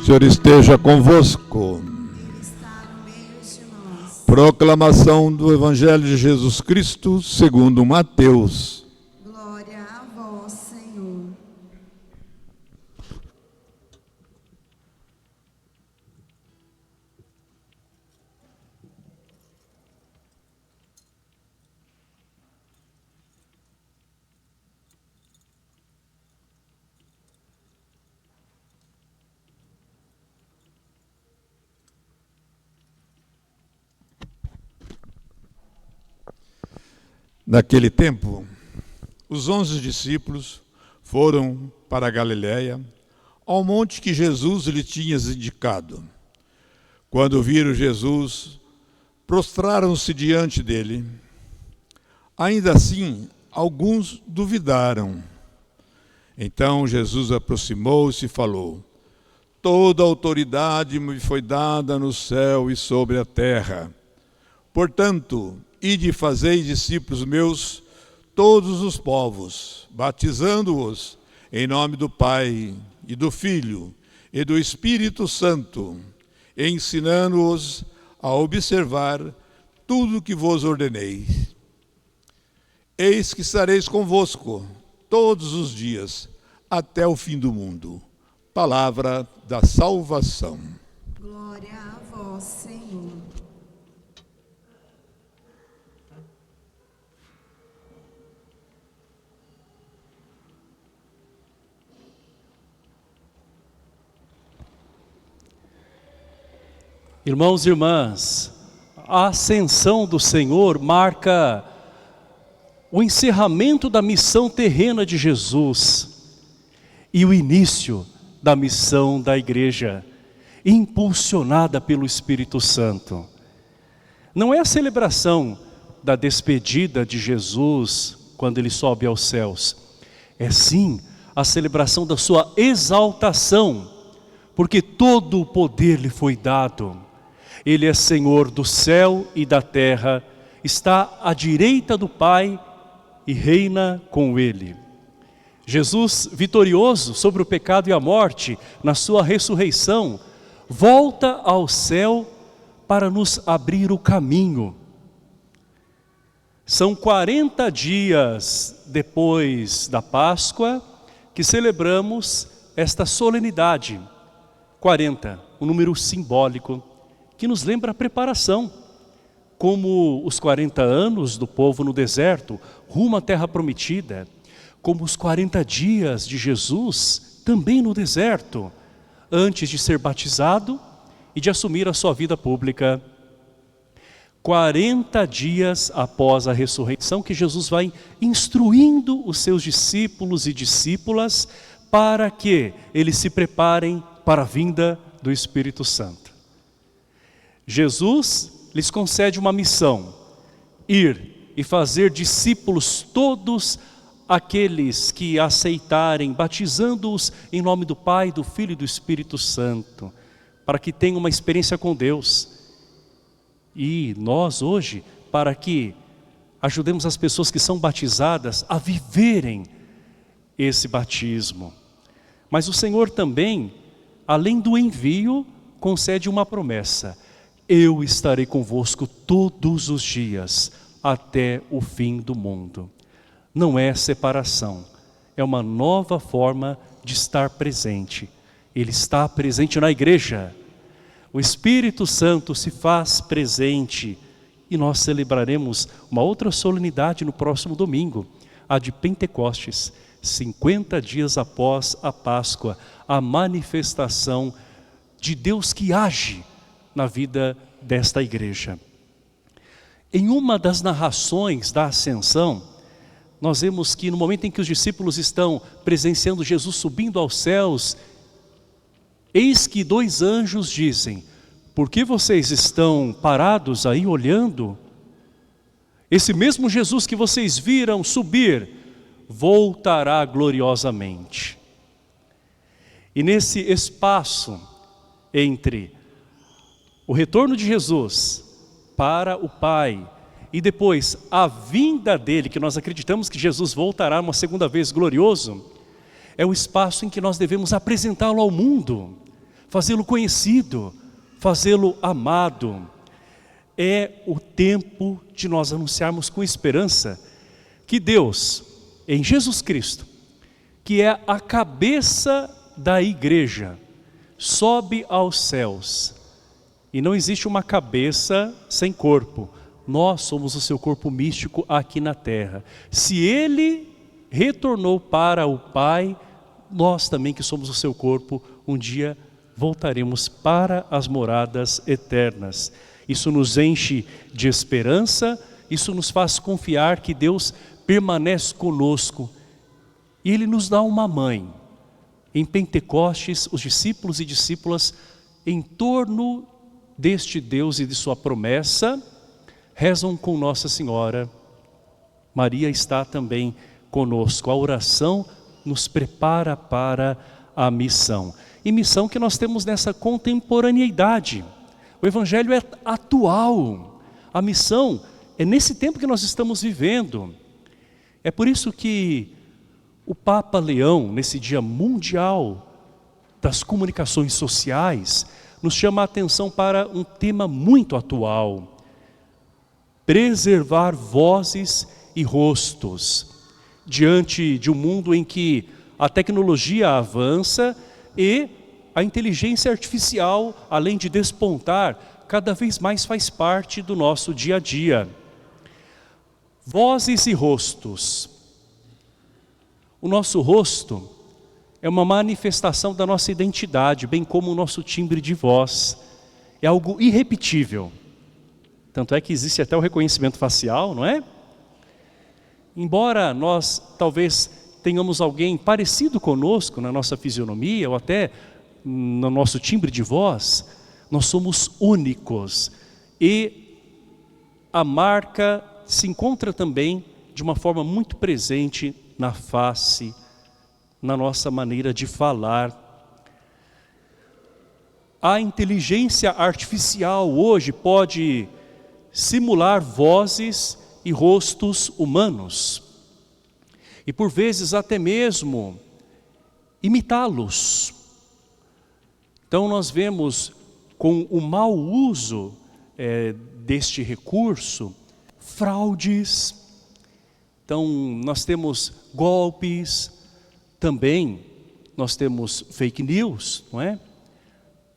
O Senhor esteja convosco. Proclamação do Evangelho de Jesus Cristo segundo Mateus. Glória a vós, Senhor. Naquele tempo, os 11 discípulos foram para a Galiléia, ao monte que Jesus lhe tinha indicado. Quando viram Jesus, prostraram-se diante dele. Ainda assim, alguns duvidaram. Então Jesus aproximou-se e falou: Toda autoridade me foi dada no céu e sobre a terra. Portanto, ide e fazei discípulos meus todos os povos, batizando-os em nome do Pai e do Filho e do Espírito Santo, ensinando-os a observar tudo o que vos ordenei. Eis que estareis convosco todos os dias, até o fim do mundo. Palavra da salvação. Glória a vós, Senhor. Irmãos e irmãs, a ascensão do Senhor marca o encerramento da missão terrena de Jesus e o início da missão da igreja, impulsionada pelo Espírito Santo. Não é a celebração da despedida de Jesus quando ele sobe aos céus, é sim a celebração da sua exaltação, porque todo o poder lhe foi dado. Ele é Senhor do céu e da terra, está à direita do Pai e reina com Ele. Jesus, vitorioso sobre o pecado e a morte, na sua ressurreição, volta ao céu para nos abrir o caminho. São 40 dias depois da Páscoa que celebramos esta solenidade. 40, um número simbólico, que nos lembra a preparação, como os 40 anos do povo no deserto, rumo à terra prometida, como os 40 dias de Jesus, também no deserto, antes de ser batizado e de assumir a sua vida pública. 40 dias após a ressurreição, que Jesus vai instruindo os seus discípulos e discípulas para que eles se preparem para a vinda do Espírito Santo. Jesus lhes concede uma missão: ir e fazer discípulos todos aqueles que aceitarem, batizando-os em nome do Pai, do Filho e do Espírito Santo, para que tenham uma experiência com Deus. E nós hoje, para que ajudemos as pessoas que são batizadas a viverem esse batismo. Mas o Senhor também, além do envio, concede uma promessa: eu estarei convosco todos os dias, até o fim do mundo. Não é separação, é uma nova forma de estar presente. Ele está presente na igreja. O Espírito Santo se faz presente e nós celebraremos uma outra solenidade no próximo domingo, a de Pentecostes, 50 dias após a Páscoa, a manifestação de Deus que age na vida desta igreja. Em uma das narrações da ascensão, nós vemos que no momento em que os discípulos estão presenciando Jesus subindo aos céus, eis que 2 anjos dizem: por que vocês estão parados aí olhando? Esse mesmo Jesus que vocês viram subir, voltará gloriosamente. E nesse espaço entre o retorno de Jesus para o Pai e depois a vinda dele, que nós acreditamos que Jesus voltará uma segunda vez glorioso, é o espaço em que nós devemos apresentá-lo ao mundo, fazê-lo conhecido, fazê-lo amado. É o tempo de nós anunciarmos com esperança que Deus, em Jesus Cristo, que é a cabeça da igreja, sobe aos céus. E não existe uma cabeça sem corpo. Nós somos o seu corpo místico aqui na terra. Se Ele retornou para o Pai, nós também que somos o seu corpo, um dia voltaremos para as moradas eternas. Isso nos enche de esperança, isso nos faz confiar que Deus permanece conosco. E Ele nos dá uma mãe. Em Pentecostes, os discípulos e discípulas, em torno deste Deus e de sua promessa, rezam com Nossa Senhora. Maria está também conosco. A oração nos prepara para a missão. E missão que nós temos nessa contemporaneidade. O Evangelho é atual. A missão é nesse tempo que nós estamos vivendo. É por isso que o Papa Leão, nesse Dia Mundial das Comunicações Sociais, nos chama a atenção para um tema muito atual. Preservar vozes e rostos. Diante de um mundo em que a tecnologia avança e a inteligência artificial, além de despontar, cada vez mais faz parte do nosso dia a dia. Vozes e rostos. O nosso rosto é uma manifestação da nossa identidade, bem como o nosso timbre de voz. É algo irrepetível. Tanto é que existe até o reconhecimento facial, não é? Embora nós talvez tenhamos alguém parecido conosco na nossa fisionomia ou até no nosso timbre de voz, nós somos únicos. E a marca se encontra também de uma forma muito presente na face, na nossa maneira de falar. A inteligência artificial hoje pode simular vozes e rostos humanos. E por vezes até mesmo imitá-los. Então nós vemos com o mau uso deste recurso, fraudes. Então nós temos golpes, também nós temos fake news, não é?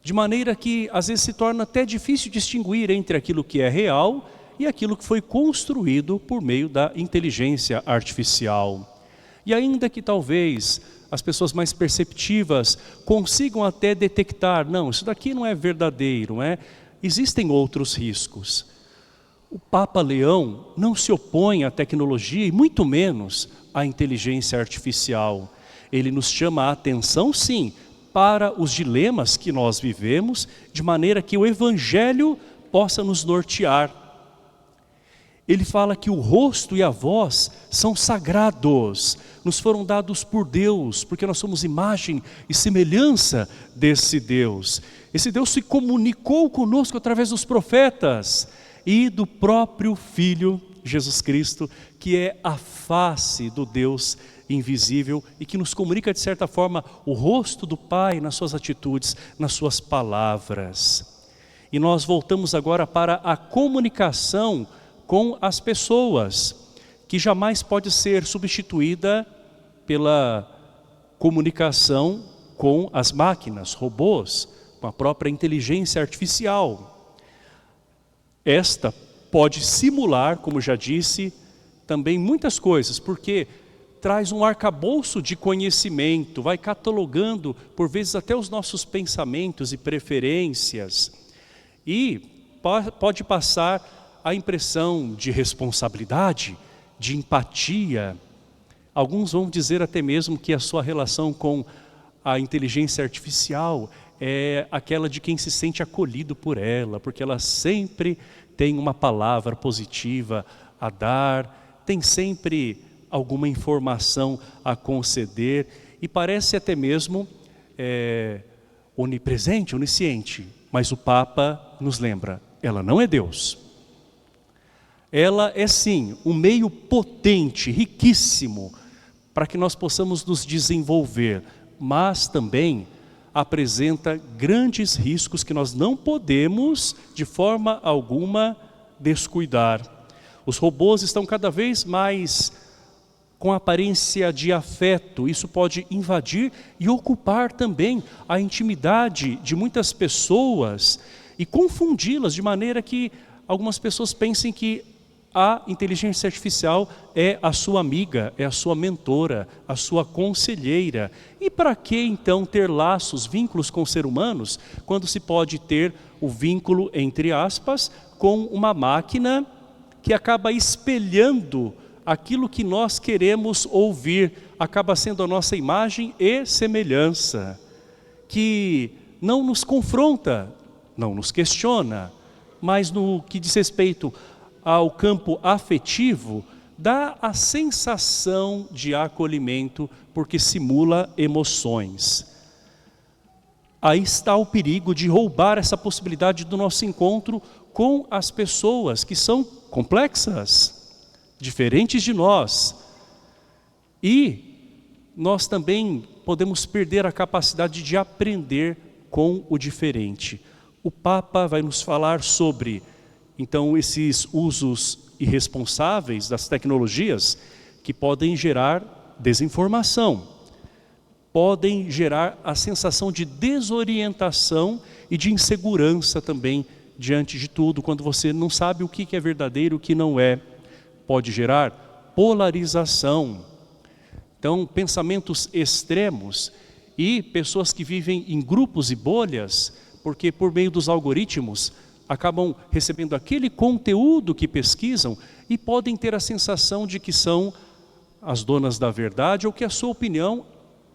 De maneira que às vezes se torna até difícil distinguir entre aquilo que é real e aquilo que foi construído por meio da inteligência artificial. E ainda que talvez as pessoas mais perceptivas consigam até detectar, não, isso daqui não é verdadeiro, não é? Existem outros riscos. O Papa Leão não se opõe à tecnologia e muito menos à inteligência artificial. Ele nos chama a atenção, sim, para os dilemas que nós vivemos, de maneira que o Evangelho possa nos nortear. Ele fala que o rosto e a voz são sagrados, nos foram dados por Deus, porque nós somos imagem e semelhança desse Deus. Esse Deus se comunicou conosco através dos profetas e do próprio Filho, Jesus Cristo, que é a face do Deus invisível e que nos comunica de certa forma o rosto do Pai nas suas atitudes, nas suas palavras. E nós voltamos agora para a comunicação com as pessoas, que jamais pode ser substituída pela comunicação com as máquinas, robôs, com a própria inteligência artificial. Esta pode simular, como já disse, também muitas coisas, porque traz um arcabouço de conhecimento, vai catalogando por vezes até os nossos pensamentos e preferências, e pode passar a impressão de responsabilidade, de empatia. Alguns vão dizer até mesmo que a sua relação com a inteligência artificial é aquela de quem se sente acolhido por ela, porque ela sempre tem uma palavra positiva a dar, tem sempre alguma informação a conceder e parece até mesmo onipresente, onisciente. Mas o Papa nos lembra, ela não é Deus. Ela é sim um meio potente, riquíssimo, para que nós possamos nos desenvolver, mas também apresenta grandes riscos que nós não podemos, de forma alguma, descuidar. Os robôs estão cada vez mais com aparência de afeto. Isso pode invadir e ocupar também a intimidade de muitas pessoas e confundi-las de maneira que algumas pessoas pensem que a inteligência artificial é a sua amiga, é a sua mentora, a sua conselheira. E para que então ter laços, vínculos com seres humanos, quando se pode ter o vínculo, entre aspas, com uma máquina que acaba espelhando aquilo que nós queremos ouvir, acaba sendo a nossa imagem e semelhança, que não nos confronta, não nos questiona, mas no que diz respeito ao campo afetivo, dá a sensação de acolhimento, porque simula emoções. Aí está o perigo de roubar essa possibilidade do nosso encontro com as pessoas que são complexas, diferentes de nós. E nós também podemos perder a capacidade de aprender com o diferente. O Papa vai nos falar sobre, então, esses usos irresponsáveis das tecnologias que podem gerar desinformação, podem gerar a sensação de desorientação e de insegurança também diante de tudo, quando você não sabe o que é verdadeiro e o que não é. Pode gerar polarização. Então, pensamentos extremos e pessoas que vivem em grupos e bolhas, porque por meio dos algoritmos acabam recebendo aquele conteúdo que pesquisam e podem ter a sensação de que são as donas da verdade ou que a sua opinião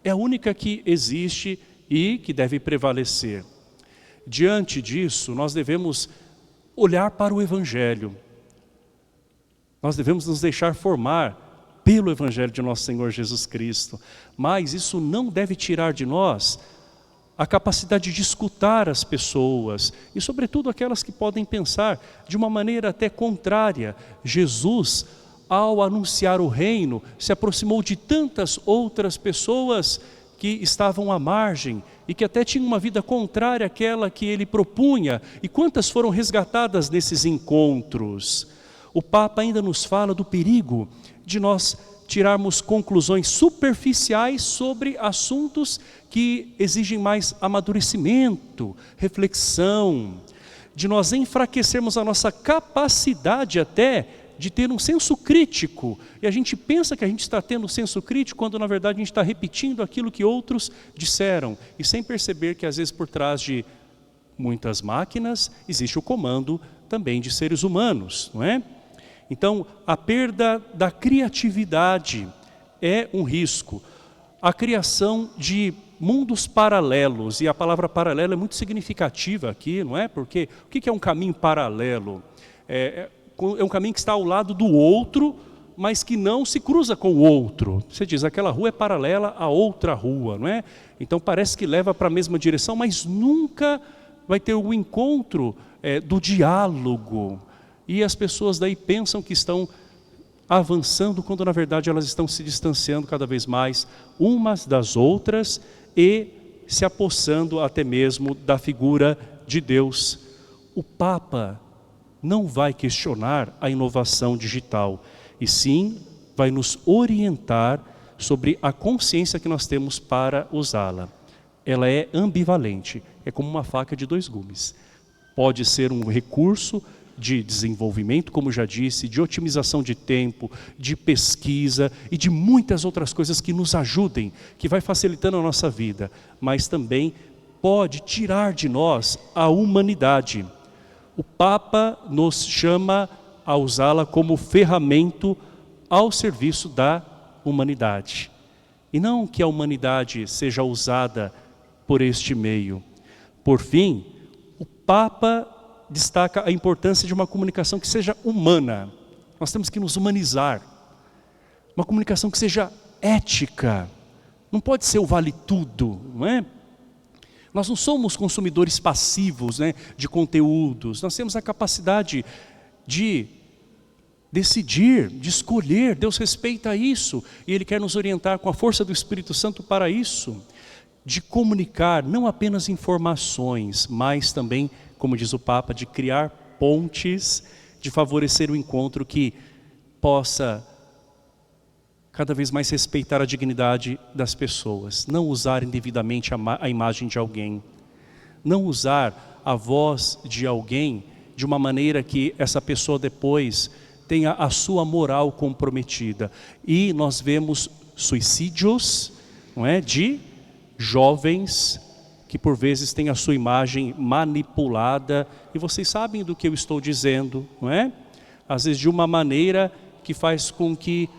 é a única que existe e que deve prevalecer. Diante disso, nós devemos olhar para o Evangelho. Nós devemos nos deixar formar pelo Evangelho de nosso Senhor Jesus Cristo. Mas isso não deve tirar de nós a capacidade de escutar as pessoas e sobretudo aquelas que podem pensar de uma maneira até contrária. Jesus, ao anunciar o reino, se aproximou de tantas outras pessoas que estavam à margem e que até tinham uma vida contrária àquela que ele propunha. E quantas foram resgatadas nesses encontros? O Papa ainda nos fala do perigo de nós tirarmos conclusões superficiais sobre assuntos que exigem mais amadurecimento, reflexão, de nós enfraquecermos a nossa capacidade até de ter um senso crítico. E a gente pensa que a gente está tendo senso crítico quando na verdade a gente está repetindo aquilo que outros disseram. E sem perceber que às vezes por trás de muitas máquinas existe o comando também de seres humanos, não é? Então, a perda da criatividade é um risco. A criação de mundos paralelos, e a palavra paralelo é muito significativa aqui, não é? Porque o que é um caminho paralelo? É um caminho que está ao lado do outro, mas que não se cruza com o outro. Você diz, aquela rua é paralela a outra rua, não é? Então parece que leva para a mesma direção, mas nunca vai ter o encontro do diálogo. E as pessoas daí pensam que estão avançando, quando na verdade elas estão se distanciando cada vez mais umas das outras e se apossando até mesmo da figura de Deus. O Papa não vai questionar a inovação digital, e sim vai nos orientar sobre a consciência que nós temos para usá-la. Ela é ambivalente, é como uma faca de dois gumes. Pode ser um recurso de desenvolvimento, como já disse, de otimização de tempo, de pesquisa e de muitas outras coisas que nos ajudem, que vai facilitando a nossa vida, mas também pode tirar de nós a humanidade. O Papa nos chama a usá-la como ferramenta ao serviço da humanidade. E não que a humanidade seja usada por este meio. Por fim, o Papa destaca a importância de uma comunicação que seja humana. Nós temos que nos humanizar. Uma comunicação que seja ética. Não pode ser o vale tudo, não é? Nós não somos consumidores passivos, né, de conteúdos. Nós temos a capacidade de decidir, de escolher. Deus respeita isso e Ele quer nos orientar com a força do Espírito Santo para isso. de comunicar não apenas informações, mas também, como diz o Papa, de criar pontes, de favorecer o encontro que possa cada vez mais respeitar a dignidade das pessoas, não usar indevidamente a imagem de alguém, não usar a voz de alguém de uma maneira que essa pessoa depois tenha a sua moral comprometida. E nós vemos suicídios, não é, de jovens que por vezes têm a sua imagem manipulada, e vocês sabem do que eu estou dizendo, não é? Às vezes de uma maneira que faz com que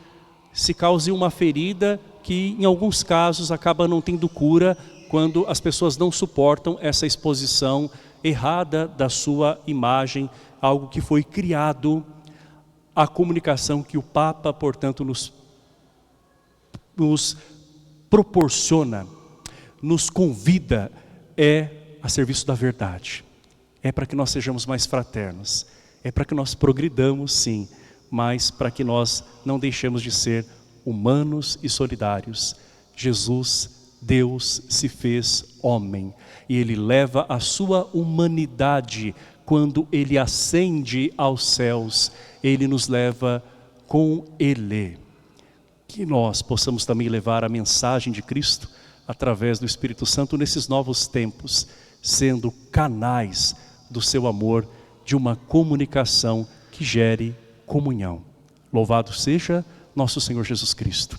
se cause uma ferida que em alguns casos acaba não tendo cura, quando as pessoas não suportam essa exposição errada da sua imagem, algo que foi criado. A comunicação que o Papa, portanto, nos proporciona, nos convida, é a serviço da verdade. É para que nós sejamos mais fraternos, é para que nós progridamos, sim, mas para que nós não deixemos de ser humanos e solidários. Jesus, Deus, se fez homem, e Ele leva a sua humanidade. Quando Ele ascende aos céus, Ele nos leva com Ele. Que nós possamos também levar a mensagem de Cristo através do Espírito Santo nesses novos tempos, sendo canais do seu amor, de uma comunicação que gere comunhão. Louvado seja nosso Senhor Jesus Cristo.